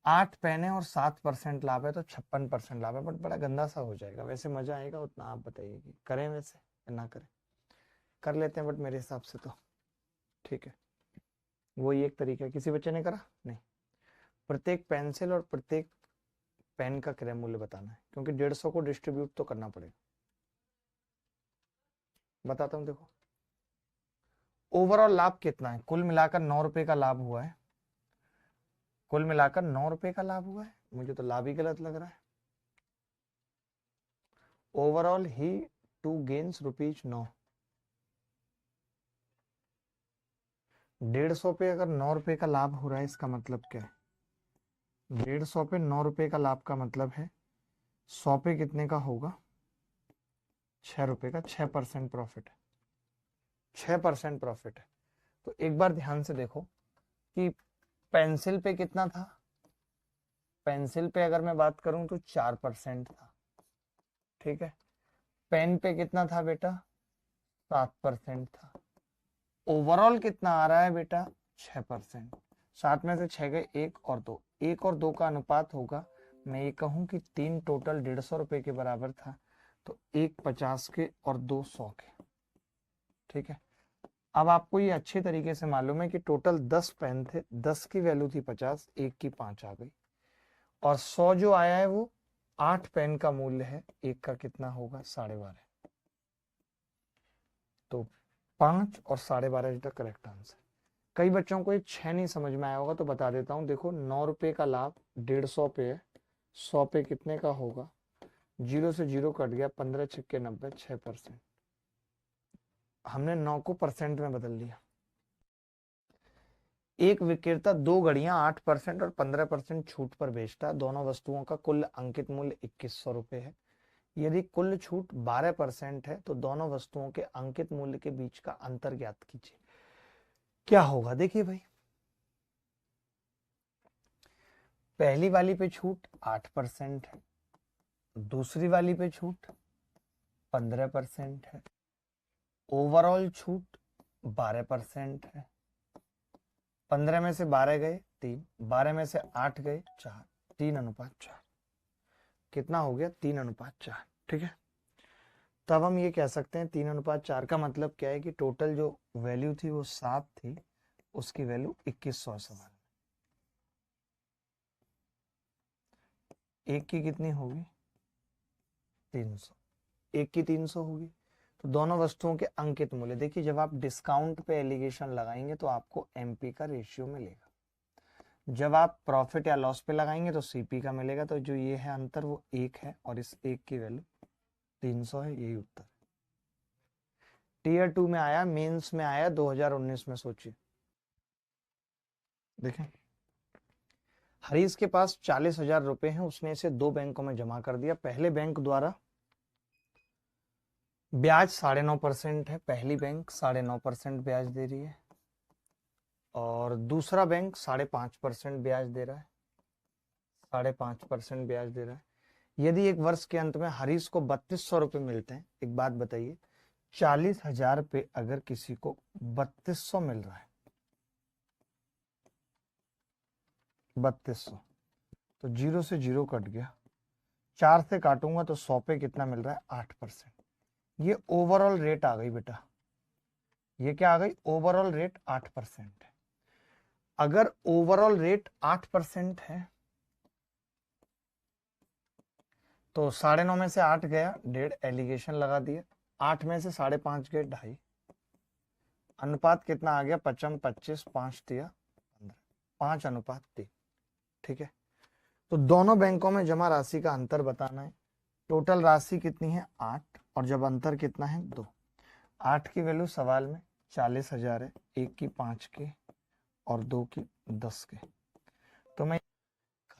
8 पेन है और 7% लाभ है तो 56% लाभ है। बट बड़ा गंदा सा हो जाएगा, वैसे मजा आएगा उतना आप बताइए कि करें वैसे या ना करें। कर लेते हैं बट मेरे हिसाब से तो ठीक है, वही एक तरीका है। किसी बच्चे ने करा नहीं। प्रत्येक पेंसिल और प्रत्येक पेन का क्रय मूल्य बताना है, क्योंकि 150 को डिस्ट्रीब्यूट तो करना पड़ेगा। बताता हूं, देखो ओवरऑल लाभ कितना है, कुल मिलाकर 9 रुपए का लाभ हुआ है। कुल मिलाकर 9 रुपए का लाभ हुआ है, मुझे तो लाभ ही गलत लग रहा है। Overall he to gains ₹9। 150 पे अगर 9 रुपए का लाभ हो रहा है, इसका मतलब क्या है? 150 पे 9 रुपए का लाभ का मतलब है 100 पे कितने का होगा? 6 रुपए का। 6% प्रॉफिट है, 6% प्रॉफिट है। तो एक बार ध्यान से देखो कि पेंसिल पे कितना था। पेंसिल पे अगर मैं बात करूं तो 4% था। ठीक है, पेन पे कितना था बेटा? 7% था। ओवरऑल कितना आ रहा है बेटा? 6%। 7 में से 6 गए, 1 और 2, 1 और 2 का अनुपात होगा, मैं ये कहूं कि 3 टोटल 150 रुपए के बराबर था, तो 1 50 के और 2 100 के। ठीक है, अब आपको ये अच्छे तरीके से मालूम है कि टोटल 10 पेन थे, 10 की वैल्यू थी 50, 1 की 5 आ गई, और 100 जो आया है वो 8 पेन का मूल्य है, 1 का कितना होगा? 12.5। तो 5 और 12.5 इज द करेक्ट आंसर। कई बच्चों को ये 6 नहीं समझ में आया होगा तो बता देता हूं। देखो 9 रुपए का लाभ 150 पे है, 100 पे कितने का होगा? 0 से 0 कट गया, 15 छक्के 90, 6%। हमने 9 को परसेंट में बदल दिया। एक विक्रेता 2 घड़ियां 8% और 15% छूट पर बेचता है। दोनों वस्तुओं का कुल अंकित मूल्य 2100 रुपए है। यदि कुल छूट 12% है तो दोनों वस्तुओं के अंकित मूल्य के बीच का अंतर ज्ञात कीजिए। क्या होगा? देखिए भाई, पहली वाली पे छूट 8% है, दूसरी वाली पे छूट 15% है, ओवरऑल छूट 12% है। 15 में से 12 गए 3, 12 में से 8 गए 4, 3:4। कितना हो गया? 3:4। ठीक है, तब हम ये कह सकते हैं 3:4 का मतलब क्या है कि टोटल जो वैल्यू थी वो 7 थी, उसकी वैल्यू 2100 सवाल। एक की कितनी होगी? 300। एक की 300 होगी, तो दोनों वस्तुओं के अंकित मूल्य। देखिए जब आप डिस्काउंट पे एलिगेशन लगाएंगे तो आपको एमपी का रेशियो मिलेगा, जब आप प्रॉफिट या लॉस पे लगाएंगे तो सीपी का मिलेगा। तो जो ये है अंतर वो 1 है और इस 1 की वैल्यू 300 है। यही उत्तर टीयर 2 में आया, मेंस में आया 2019 में। सोचिए, देखें हरीश के पास 40,000 रुपए हैं, उसने इसे 2 बैंकों में जमा कर दिया। पहले बैंक द्वारा ब्याज 9.5% है, पहली बैंक 9.5% ब्याज दे रही है, और दूसरा बैंक 5.5% ब्याज दे रहा है। 5.5% ब्याज दे रहा है। यदि एक वर्ष के अंत में हरीश को 3200 रुपए मिलते हैं, एक बात बताइए, 40,000 पे अगर किसी को 3200 मिल रहा है, 3200, तो 0 से 0 कट गया, 4 से काटूंगा तो 100 पे कितना मिल रहा है? 8%। ये ओवरऑल रेट आ गई बेटा, ये क्या आ गई? ओवरऑल रेट 8% है। अगर ओवरऑल रेट 8% है तो 9.5 में से 8 गया, 1.5 एलिगेशन लगा दिया, 8 में से 5.5 गए, 2.5। अनुपात कितना आ गया? 55, 25, 5 दिया 15, 5:3। ठीक है, तो दोनों बैंकों में जमा राशि का अंतर बताना है। टोटल राशि कितनी है? 8, और जब अंतर कितना है? 2। 8 की वैल्यू सवाल में 40,000 है, 1 की 5 के और 2 की 10 के। तो मैं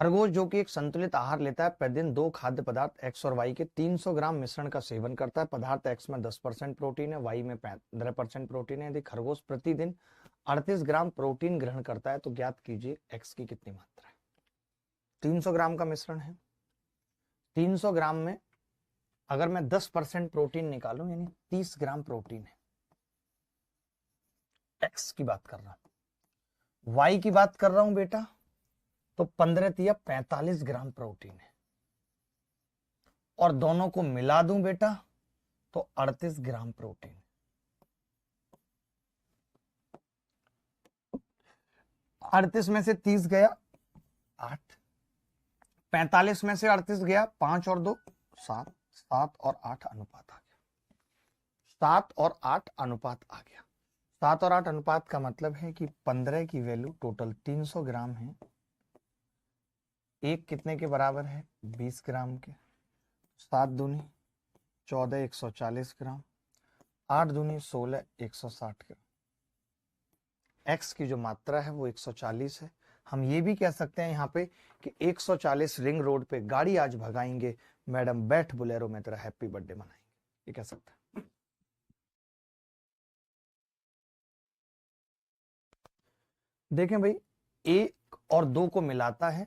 खरगोश जो कि एक संतुलित आहार लेता है, प्रतिदिन 2 खाद्य पदार्थ एक्स और वाई के 300 ग्राम मिश्रण का सेवन करता है। पदार्थ एक्स में 10% प्रोटीन है, वाई में 15% प्रोटीन है। यदि खरगोश प्रतिदिन 38 ग्राम प्रोटीन ग्रहण करता है, तो ज्ञात कीजिए एक्स की कितनी मात्रा है। 300 ग्राम का मिश्रण है, 300 ग्राम में अगर मैं 10% प्रोटीन निकालूं यानी 30 ग्राम प्रोटीन है। एक्स की बात कर रहा हूं, वाई की बात कर रहा हूं बेटा, तो 15 तिया 45 ग्राम प्रोटीन है, और दोनों को मिला दूं बेटा तो 38 ग्राम प्रोटीन। 38 में से 30 गया 8, 45 में से 38 गया 5 और 2 7, 7 और 8 अनुपात आ गया, 7 और 8 अनुपात आ गया। 7 और 8 अनुपात का मतलब है कि 15 की वैल्यू टोटल 300 ग्राम है, एक कितने के बराबर है 20 ग्राम के, 7 दूनी 14 140 ग्राम, 8 दूनी 16 160 ग्राम। एक्स की जो मात्रा है वो 140 है। हम ये भी कह सकते हैं यहाँ पे कि 140 रिंग रोड पे गाड़ी आज भगाएंगे, मैडम बैठ बोलेरो में तेरा हैप्पी बर्थडे मनाएंगे, ये कह सकते हैं। देखें भाई, 1 और 2 को मिलाता है,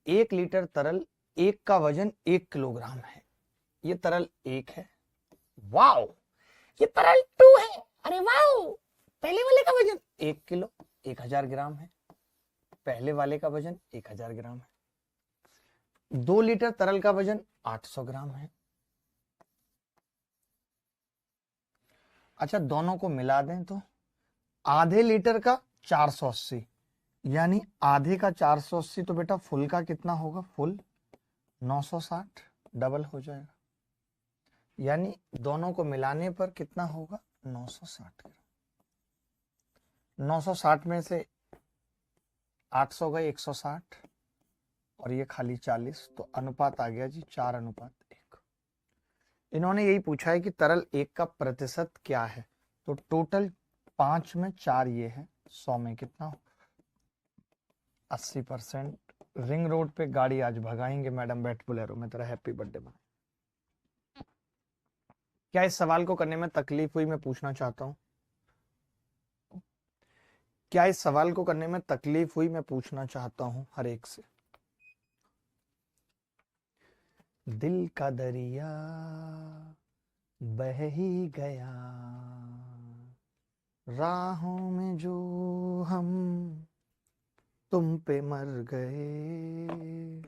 1 लीटर तरल, 1 का वजन 1 किलोग्राम है, ये तरल 1 है। वाओ, ये तरल 2 है, अरे वाओ, पहले वाले का वजन 1 किलो 1000 ग्राम है, पहले वाले का वजन 1000 ग्राम है। 2 लीटर तरल का वजन 800 ग्राम है। अच्छा, दोनों को मिला दें तो आधे लीटर का 480, यानी आधे का 480, तो बेटा फुल का कितना होगा, फुल 960, डबल हो जाएगा, यानी दोनों को मिलाने पर कितना होगा 960 ग्राम। 960 में से 800 गए 160 और ये खाली 40, तो अनुपात आ गया जी 4:1। इन्होंने यही पूछा है कि तरल 1 का प्रतिशत क्या है, तो टोटल 5 में 4 ये है, 100 में कितना हो 80%। रिंग रोड पे गाड़ी आज भगाएंगे, मैडम बैठ बोलेरो में तेरा हैप्पी बर्थडे मनाए। क्या इस सवाल को करने में तकलीफ हुई, मैं पूछना चाहता हूं, क्या इस सवाल को करने में तकलीफ हुई, मैं पूछना चाहता हूं हर एक से। दिल का दरिया बह ही गया, राहों में जो हम तुम पे मर गए।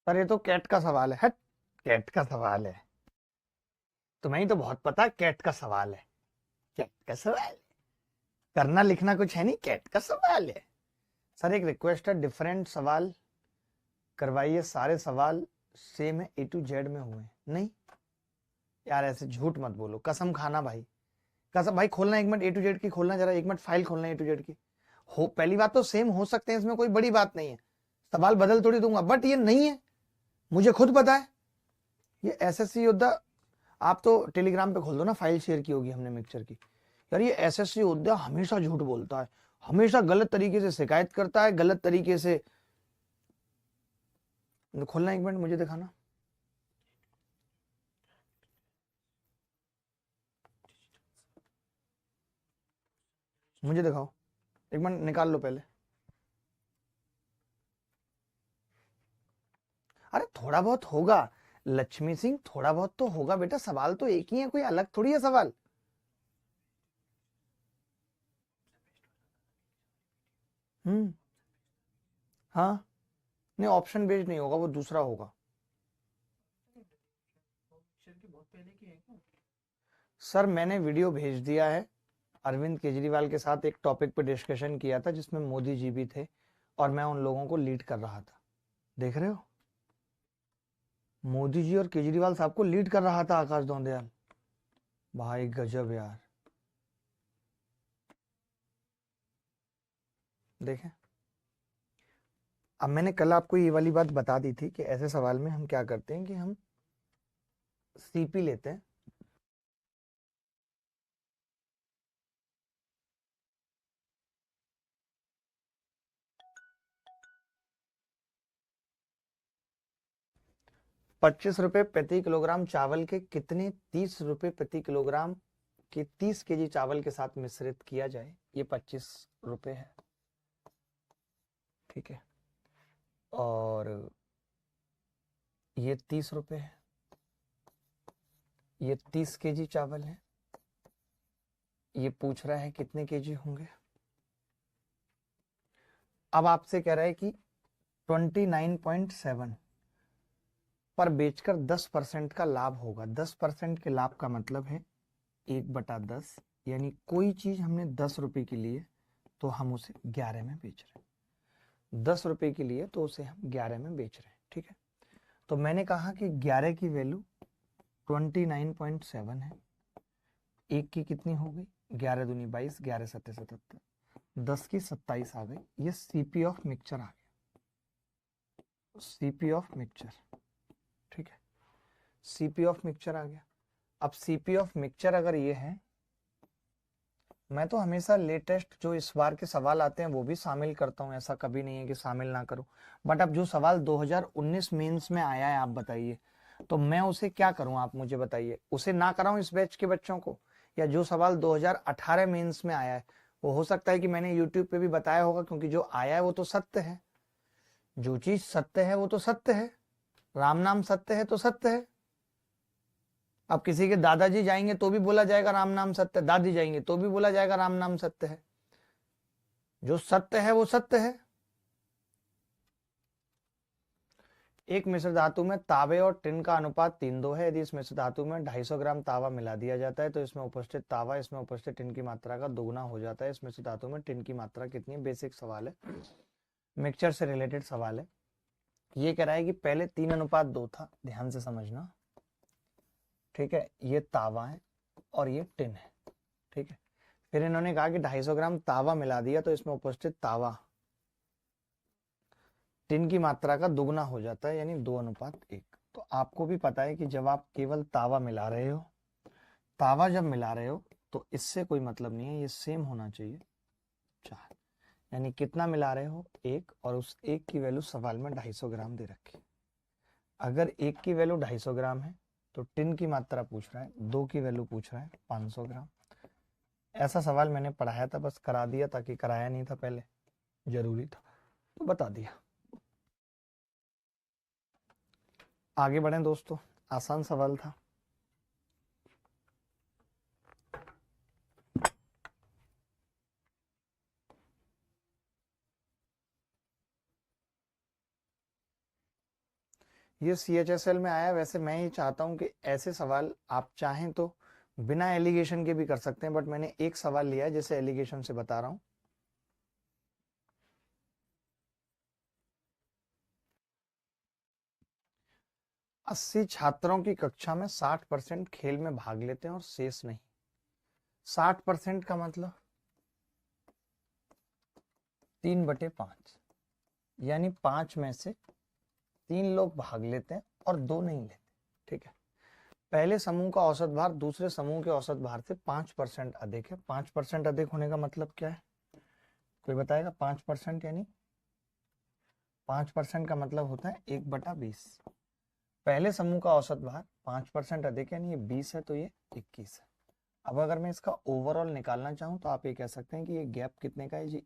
सर ये तो कैट का सवाल है, हट, कैट का सवाल है, तुम्हें ही तो बहुत पता है कैट का सवाल है, कैट का सवाल है, करना लिखना कुछ है नहीं, कैट का सवाल है। सर एक रिक्वेस्ट है, डिफरेंट सवाल करवाइए, सारे सवाल सेम है, A to Z में हुए नहीं यार, ऐसे झूठ मत बोलो, कसम खाना भाई, कसम भाई, खोलना 1 मिनट A to Z की, खोलना जरा 1 मिनट फाइल खोलना A to Z की। हो, पहली बात तो सेम हो सकते हैं, इसमें कोई बड़ी बात नहीं है, सवाल बदल थोड़ी दूंगा, बट ये नहीं है, मुझे खुद पता है। ये SSC योद्धा, आप तो टेलीग्राम पे खोल दो ना, फाइल शेयर की होगी हमने मिक्सचर की। यार ये SSC योद्धा हमेशा झूठ बोलता है, हमेशा गलत तरीके से शिकायत करता है, गलत तरीके से। खोलना 1 मिनट, मुझे दिखाना, मुझे दिखाओ, 1 मिनट निकाल लो पहले। अरे थोड़ा बहुत होगा लक्ष्मी सिंह, थोड़ा बहुत तो होगा बेटा, सवाल तो एक ही है, कोई अलग थोड़ी है सवाल। हाँ, नहीं ऑप्शन बेस्ड नहीं होगा, वो दूसरा होगा। सर मैंने वीडियो भेज दिया है, अरविंद केजरीवाल के साथ एक टॉपिक पे डिस्कशन किया था जिसमें मोदी जी भी थे और मैं उन लोगों को लीड कर रहा था, देख रहे हो, मोदी जी और केजरीवाल साहब को लीड कर रहा था आकाश दौंदयाल, भाई गजब यार, देखें। अब मैंने कल आपको ये वाली बात बता दी थी कि ऐसे सवाल में हम क्या करते हैं कि हम सीपी लेते हैं, ₹25 प्रति किलोग्राम चावल के कितने ₹30 प्रति किलोग्राम के 30 केजी चावल के साथ मिश्रित किया जाए। ये ₹25 है, ठीक है, और ये ₹30 है, ये 30 केजी चावल है, ये पूछ रहा है कितने केजी होंगे। अब आपसे कह रहा है कि 29.7 पर बेचकर 10% का लाभ होगा। 10% के लाभ का मतलब है 1/10, यानी कोई चीज हमने ₹10 की लिए तो हम उसे 11 में बेच रहे हैं। ₹10 की लिए तो उसे हम 11 में बेच रहे हैं, ठीक है। तो मैंने कहा कि 11 की वैल्यू 29.7 है, एक की कितनी हो गई, 11 दूनी 22, 11 सत्ते 77, 10 की 27 आ गई। ये सीपी ऑफ मिक्सचर आ गया, सीपी ऑफ मिक्सचर, ठीक है, सीपी ऑफ मिक्सचर आ गया। अब सीपी ऑफ मिक्सचर अगर ये है, मैं तो हमेशा लेटेस्ट जो इस बार के सवाल आते हैं वो भी शामिल करता हूं, ऐसा कभी नहीं है कि शामिल ना करूं। बट अब जो सवाल 2019 मेंस में आया है, आप बताइए, तो मैं उसे क्या करूं, आप मुझे बताइए, उसे ना कराऊं इस बैच के बच्चों को, या जो सवाल 2018 मेंस में आया है वो हो सकता है कि मैंने यूट्यूब पे भी बताया होगा, क्योंकि जो आया है वो तो सत्य है, जो चीज सत्य है वो तो सत्य है, राम नाम सत्य है तो सत्य है। अब किसी के दादाजी जाएंगे तो भी बोला जाएगा राम नाम सत्य, दादी जाएंगे तो भी बोला जाएगा राम नाम सत्य है। जो सत्य है वो सत्य है। एक मिश्र धातु में तावे और टिन का अनुपात 3:2 है। यदि इस मिश्र धातु में 250 ग्राम तावा मिला दिया जाता है तो इसमें उपस्थित तावा इसमें उपस्थित टिन की मात्रा का दोगुना हो जाता है। इस मिश्र धातु में टिन की मात्रा कितनी है। बेसिक सवाल है, मिक्सचर से रिलेटेड सवाल है। ये कह रहा है कि पहले 3:2 था, ध्यान से समझना, ठीक है, ये तावा है और ये टिन है, ठीक है। फिर इन्होंने कहा कि 250 ग्राम तावा मिला दिया तो इसमें उपस्थित तावा टिन की मात्रा का दुगना हो जाता है, यानी 2:1। तो आपको भी पता है कि जब आप केवल तावा मिला रहे हो, तावा जब मिला रहे हो तो इससे कोई मतलब नहीं है, ये सेम होना चाहिए 4, यानी कितना मिला रहे हो 1, और उस 1 की वैल्यू सवाल में 250 ग्राम दे रखी। अगर 1 की वैल्यू 250 ग्राम है तो टिन की मात्रा पूछ रहा है, 2 की वैल्यू पूछ रहा है 500 ग्राम। ऐसा सवाल मैंने पढ़ाया था, बस करा दिया, ताकि कराया नहीं था पहले, जरूरी था तो बता दिया। आगे बढ़ें दोस्तों, आसान सवाल था। ये CHSL में आया। वैसे मैं ही चाहता हूं कि ऐसे सवाल आप चाहें तो बिना एलिगेशन के भी कर सकते हैं, बट मैंने एक सवाल लिया है जिसे एलिगेशन से बता रहा हूं। अस्सी छात्रों की कक्षा में 60% खेल में भाग लेते हैं और शेष नहीं। 60% का मतलब 3/5, यानी 5 में से 3 लोग भाग लेते हैं और 2 नहीं लेते, ठीक है। पहले समूह का औसत भार दूसरे समूह के औसत भार से 5% अधिक है। 5% अधिक होने का मतलब क्या है, कोई बताएगा। 5% यानी 5% का मतलब होता है 1/20। पहले समूह का औसत भार 5% अधिक है, यानी ये 20 है तो ये 21 है। अब अगर मैं इसका ओवरऑल निकालना चाहूं तो आप ये कह सकते हैं कि ये गैप कितने का है जी,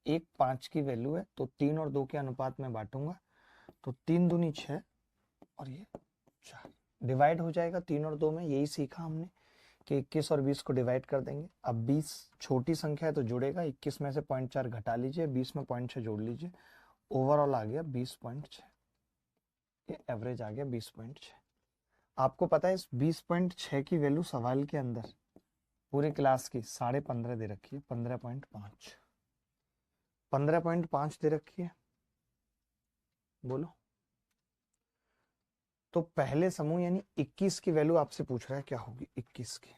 1 5 की वैल्यू है, तो 3 और 2 के अनुपात में बांटूंगा, तो 3 दूनी 6 और ये 4 डिवाइड हो जाएगा 3 और 2 में। यही सीखा हमने कि 21 और 20 को डिवाइड कर देंगे। अब 20 छोटी संख्या है तो जुड़ेगा, 21 में से 0.4 घटा लीजिए, 20 में 0.6 जोड़ लीजिए, ओवरऑल आ गया 20.6। ये एवरेज आ गया 20.6। आपको पता है इस 20.6 की वैल्यू सवाल के अंदर पूरी क्लास की 15.5 दे रखी है, 15.5 15.5 दे रखी है, बोलो। तो पहले समूह यानी 21 की वैल्यू आपसे पूछ रहा है क्या होगी, 21 की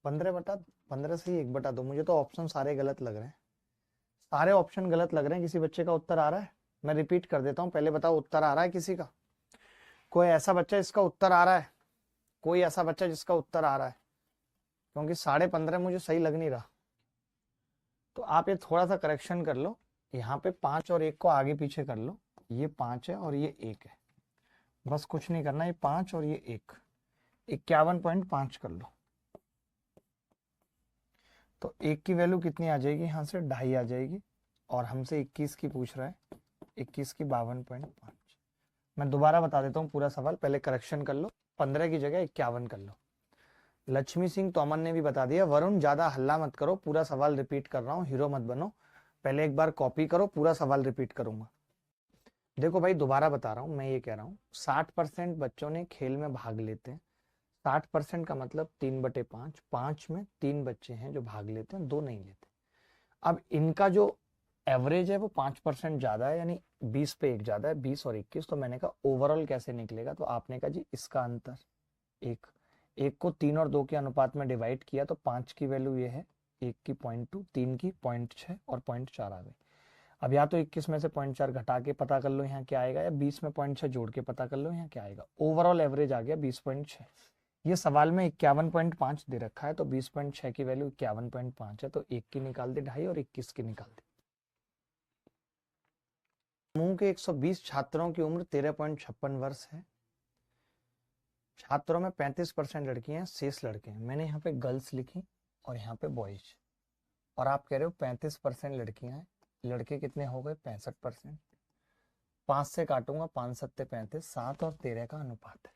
15/15 से ही 1/2। मुझे तो ऑप्शन सारे गलत लग रहे हैं। सारे ऑप्शन गलत लग रहे हैं, किसी बच्चे का उत्तर आ रहा है? मैं रिपीट कर देता हूँ, पहले बताओ उत्तर आ रहा है किसी का? कोई ऐसा बच्चा जिसका उत्तर आ रहा है? कोई ऐसा बच्चा जिसका उत्तर आ रहा है? क्योंकि 15.5 मुझे सही लग नहीं रहा। तो आप ये थोड़ा सा करेक्शन कर लो, यहाँ पे 5 और 1 को आगे पीछे कर लो। ये 5 है और ये 1 है, बस कुछ नहीं करना। ये 5 और ये 1, 51.5 कर लो। तो 1 की वैल्यू कितनी आ जाएगी? यहाँ से 2.5 आ जाएगी, और हमसे 21 की पूछ रहा है, 21 की 52.5। मैं दोबारा बता देता हूँ पूरा सवाल, पहले करेक्शन कर लो। 15 की जगह 51 कर लो। लक्ष्मी सिंह तोमर ने भी बता दिया। वरुण ज्यादा हल्ला मत करो, पूरा सवाल रिपीट कर रहा हूँ, हीरो मत बनो। पहले एक बार कॉपी करो, पूरा सवाल रिपीट करूंगा। देखो भाई, दोबारा बता रहा हूँ, मैं ये कह रहा हूँ 60% बच्चों ने खेल में भाग लेते हैं। 60% का मतलब 3/5, 5 में 3 बच्चे हैं जो भाग लेते हैं, 2 नहीं लेते। अब इनका जो एवरेज है वो 5% ज्यादा है, यानी 20 पे 1 ज्यादा है, 20 और 21। तो मैंने कहा ओवरऑल कैसे निकलेगा? तो आपने कहा जी इसका अंतर, एक को 3 और 2 के अनुपात में डिवाइड किया, तो 5 की वैल्यू ये है, 1 की 0.2, 3 की 0.6 और 0.4 आ गई। अब या तो 21 में से 0.4 घटा के पता कर लो यहाँ क्या आएगा, या 20 में 0.6 जोड़ के पता कर लो यहाँ क्या आएगा। ओवरऑल एवरेज आ गया 20.6। ये सवाल में 51.5 दे रखा है, तो 20.6 की वैल्यू 51.5 है, तो 1 की निकाल दे 2.5 और 21 की निकाल दे। समूह के 120 छात्रों की उम्र 13.56 वर्ष है। छात्रों में 35% लड़कियां हैं, शेष लड़के हैं। मैंने यहाँ पे गर्ल्स लिखी और यहाँ पे बॉयज, और आप कह रहे हो 35% लड़कियां हैं, लड़के कितने हो गए? 65%। 5 से काटूंगा, 5 सत्ते 35, 7 और 13 का अनुपात है।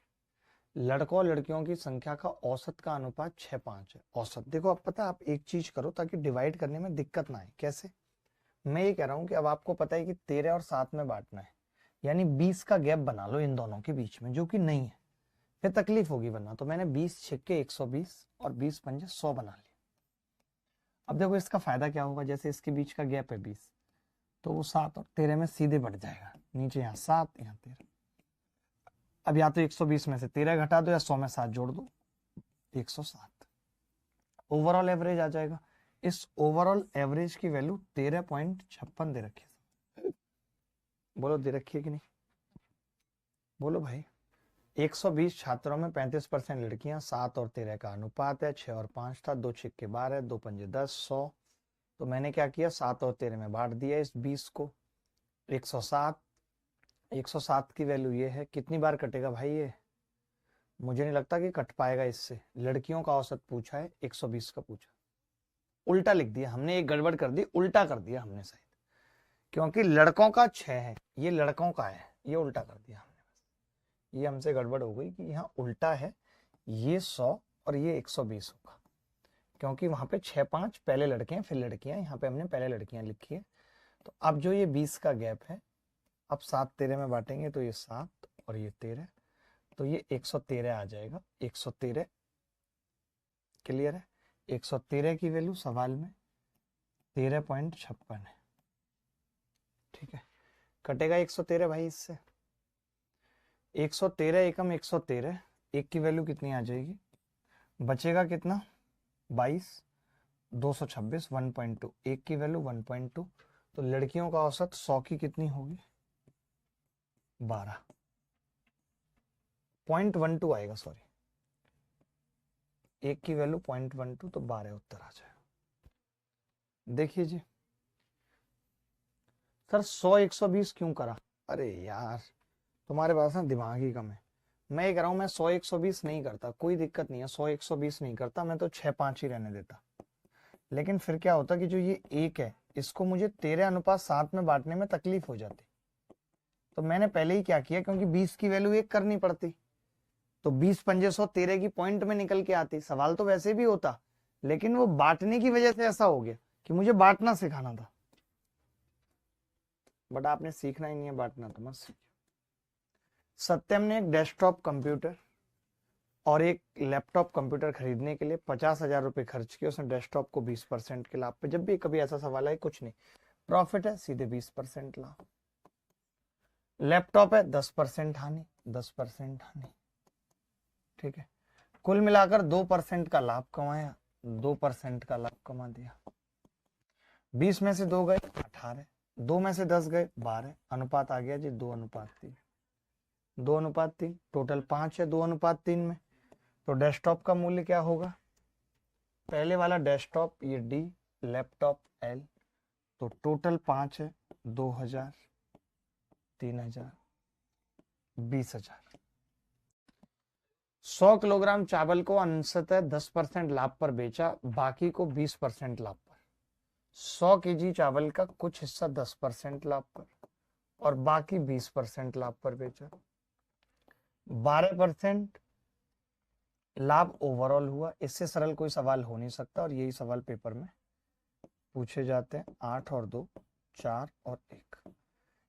लड़कों और लड़कियों की संख्या का औसत का अनुपात 6:5 है। औसत देखो, अब पता, आप एक चीज करो ताकि डिवाइड करने में दिक्कत ना आए। कैसे? मैं ये कह रहा हूं कि अब आपको पता है कि 13 और 7 में बांटना है, यानी 20 का गैप बना लो इन दोनों के बीच में, जो कि नहीं है, फिर तकलीफ होगी वरना। तो मैंने 20 छिक्के 120 और 20 पंजे 100 बना लिया। अब देखो इसका फायदा क्या होगा, जैसे इसके बीच का गैप है 20, तो वो 7 और 13 में सीधे बढ़ जाएगा, नीचे यहाँ 7 यहाँ 13। अब या तो 120 में से 13 घटा दो या 100 में 7 जोड़ दो, 107। ओवरऑल एवरेज आ जाएगा। इस ओवरऑल एवरेज की वैल्यू 13.56 दे रखी है। बोलो दे रखी है कि नहीं? बोलो भाई। 120 छात्रों में 35% लड़कियां, 7 और 13 का अनुपात है, 6 और 5 था, 2 छिक्के 12, 2 पंजे 10, 100। तो मैंने क्या किया, 7 और 13 में बांट दिया इस 20 को। 107, 107 की वैल्यू ये है। कितनी बार कटेगा भाई ये? मुझे नहीं लगता कि कट पाएगा इससे। लड़कियों का औसत पूछा है, 120 का पूछा। उल्टा लिख दिया हमने, एक गड़बड़ कर दी, उल्टा कर दिया हमने शायद, क्योंकि लड़कों का 6 है, ये लड़कों का है, ये उल्टा कर दिया हमने। ये हमसे गड़बड़ हो गई कि यहाँ उल्टा है, ये 100 और ये 120 होगा, क्योंकि वहां पे 6-5 पहले लड़के हैं फिर लड़कियां, यहाँ पे हमने पहले लड़कियां लिखी है। तो अब जो ये 20 का गैप है, अब 7-13 में बांटेंगे तो ये 7 और ये 13, तो ये 113 आ जाएगा। 113 क्लियर है? 113 की वैल्यू सवाल में 13.56 है। ठीक है, कटेगा 113 भाई इससे। 113 एकम 113, 1 की वैल्यू कितनी आ जाएगी? बचेगा कितना? 22, 226, 1.2, 1 की वैल्यू 1.2। तो लड़कियों का औसत 100 की कितनी होगी? 12.12 आएगा, सॉरी, 1 की वैल्यू 0.12, तो 12 उत्तर आ जाएगा। देखिए जी सर, 100 120 क्यों करा? अरे यार, तुम्हारे पास ना दिमाग ही कम है। मैं ये कह रहा हूं, मैं 100 120 नहीं करता, कोई दिक्कत नहीं है, 100 120 नहीं करता, मैं तो 6-5 ही रहने देता। लेकिन फिर क्या होता कि जो ये 1 है, इसको मुझे 13:7 में बांटने में तकलीफ हो जाती। तो मैंने पहले ही क्या किया, क्योंकि 20 की वैल्यू 1 करनी पड़ती, तो 20 पंजे 100, 13 की पॉइंट में निकल के आती। सवाल तो वैसे भी होता, लेकिन वो बांटने की वजह से ऐसा हो गया कि मुझे बांटना सिखाना था। बट आपने सीखना ही नहीं है बांटना, तो मत सीखिए। सत्यम ने एक डेस्कटॉप कंप्यूटर और एक लैपटॉप कंप्यूटर खरीदने के लिए 50,000 रुपए खर्च किए। उसने डेस्कटॉप को 20% के लाभ पे, जब भी कभी ऐसा सवाल है, कुछ नहीं, प्रॉफिट है सीधे 20% लाभ। लैपटॉप है 10% हानि, 10% हानि। ठीक है, कुल मिलाकर 2% का लाभ कमाया, 2% का लाभ कमा दिया। 20 में से 2 गए, 18, 2 में से 10 गए 12, अनुपात आ गया जी 2:3, 2:3, टोटल 5 है 2:3 में। तो डेस्कटॉप का मूल्य क्या होगा, पहले वाला डेस्कटॉप ये D, लैपटॉप L, तो टोटल 5 है 2000, 3000, 20,000। 100 किलोग्राम चावल को अंशतः 10% लाभ पर बेचा, बाकी को 20% लाभ पर। 100 केजी चावल का कुछ हिस्सा 10% लाभ पर और बाकी 20% लाभ पर बेचा। 12% लाभ ओवरऑल हुआ। इससे सरल कोई सवाल हो नहीं सकता और यही सवाल पेपर में पूछे जाते हैं। 8 और 2, 4 और 1,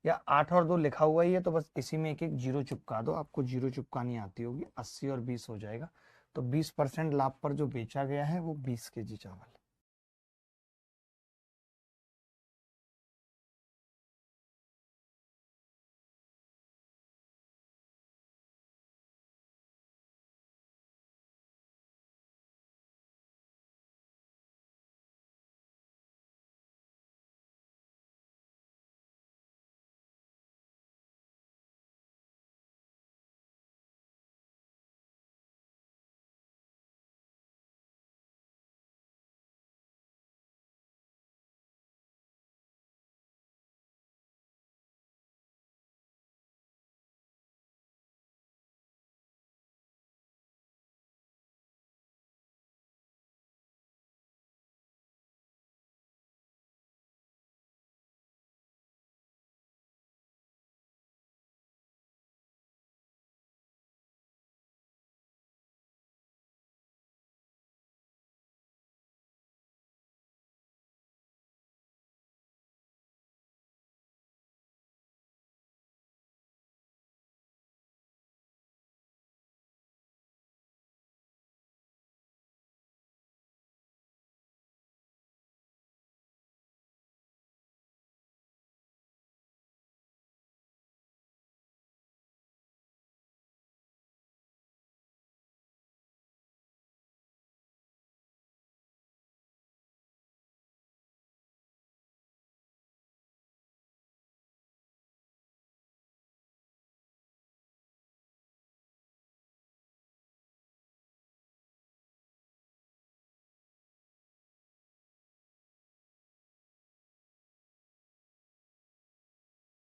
या 8 और 2 लिखा हुआ ही है तो बस इसी में एक एक जीरो चिपका दो, आपको जीरो चिपकानी आती होगी। 80 और 20 हो जाएगा। तो 20% लाभ पर जो बेचा गया है वो 20 केजी चावल।